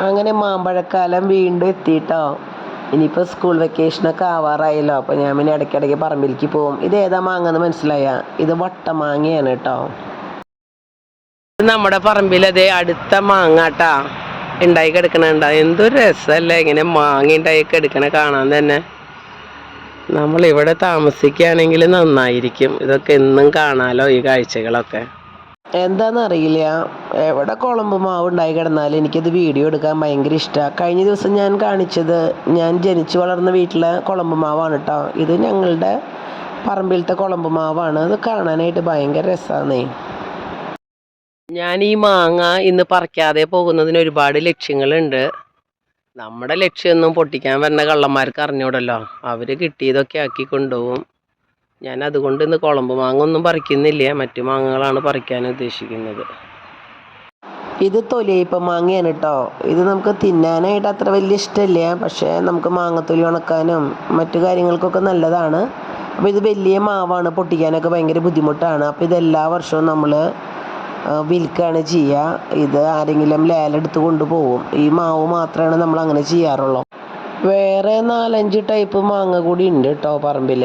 അങ്ങനെ മാമ്പഴക്കാലം വീണ്ടും എത്തിയിട്ടോ. ഇനിയിപ്പോൾ സ്കൂൾ വെക്കേഷനൊക്കെ ആവാറായല്ലോ. അപ്പോൾ ഞാൻ പിന്നെ ഇടയ്ക്കിടയ്ക്ക് പറമ്പിലേക്ക് പോകും. ഇത് ഏതാ മാങ്ങ എന്ന് മനസ്സിലായ? ഇത് വട്ടമാങ്ങയാണ് കേട്ടോ. നമ്മുടെ പറമ്പിലതേ അടുത്ത മാങ്ങ കേട്ടാ ഉണ്ടായി കിടക്കണുണ്ട. എന്തൊരു രസമല്ലേ ഇങ്ങനെ മാങ്ങ ഉണ്ടായി കിടക്കണ കാണാൻ തന്നെ. നമ്മളിവിടെ താമസിക്കുകയാണെങ്കിൽ നന്നായിരിക്കും. ഇതൊക്കെ എന്നും കാണാലോ ഈ കാഴ്ചകളൊക്കെ. എന്താണെന്നറിയില്ല, എവിടെ കുളമ്പ് മാവ് ഉണ്ടായി കിടന്നാലും എനിക്കത് വീഡിയോ എടുക്കാൻ ഭയങ്കര ഇഷ്ടമാണ്. കഴിഞ്ഞ ദിവസം ഞാൻ കാണിച്ചത് ഞാൻ ജനിച്ചു വളർന്ന വീട്ടിലെ കുളമ്പ് മാവാണ് കേട്ടോ. ഇത് ഞങ്ങളുടെ പറമ്പിലത്തെ കുളമ്പ് മാവാണ്. അത് കാണാനായിട്ട് ഭയങ്കര രസമാണേ. ഞാൻ ഈ മാങ്ങ ഇന്ന് പറിക്കാതെ പോകുന്നതിന് ഒരുപാട് ലക്ഷ്യങ്ങളുണ്ട്. നമ്മുടെ ലക്ഷ്യമൊന്നും പൊട്ടിക്കാൻ വരുന്ന കള്ളന്മാർക്ക് അറിഞ്ഞൂടല്ലോ. അവർ കിട്ടിയതൊക്കെ ആക്കി കൊണ്ടുപോകും. ഞാൻ അതുകൊണ്ട് ഇന്ന് കുളമ്പ് മാങ്ങ ഒന്നും പറിക്കുന്നില്ല. മറ്റു മാങ്ങകളാണ് പറിക്കാൻ ഉദ്ദേശിക്കുന്നത്. ഇത് തൊലിയപ്പ മാങ്ങയാണ് കേട്ടോ. ഇത് നമുക്ക് തിന്നാനായിട്ട് അത്ര വലിയ ഇഷ്ടമില്ല. പക്ഷേ നമുക്ക് മാങ്ങത്തൊലി ഉണക്കാനും മറ്റു കാര്യങ്ങൾക്കൊക്കെ നല്ലതാണ്. അപ്പോൾ ഇത് വലിയ മാവാണ്, പൊട്ടിക്കാനൊക്കെ ഭയങ്കര ബുദ്ധിമുട്ടാണ്. അപ്പോൾ ഇതെല്ലാ വർഷവും നമ്മൾ വിൽക്കുകയാണ് ചെയ്യുക. ഇത് ആരെങ്കിലും ലേലെടുത്ത് കൊണ്ടുപോകും. ഈ മാവ് മാത്രമാണ് നമ്മൾ അങ്ങനെ ചെയ്യാറുള്ളൂ. വേറെ 4-5 ടൈപ്പ് മാങ്ങ കൂടി ഉണ്ട് കേട്ടോ പറമ്പിൽ.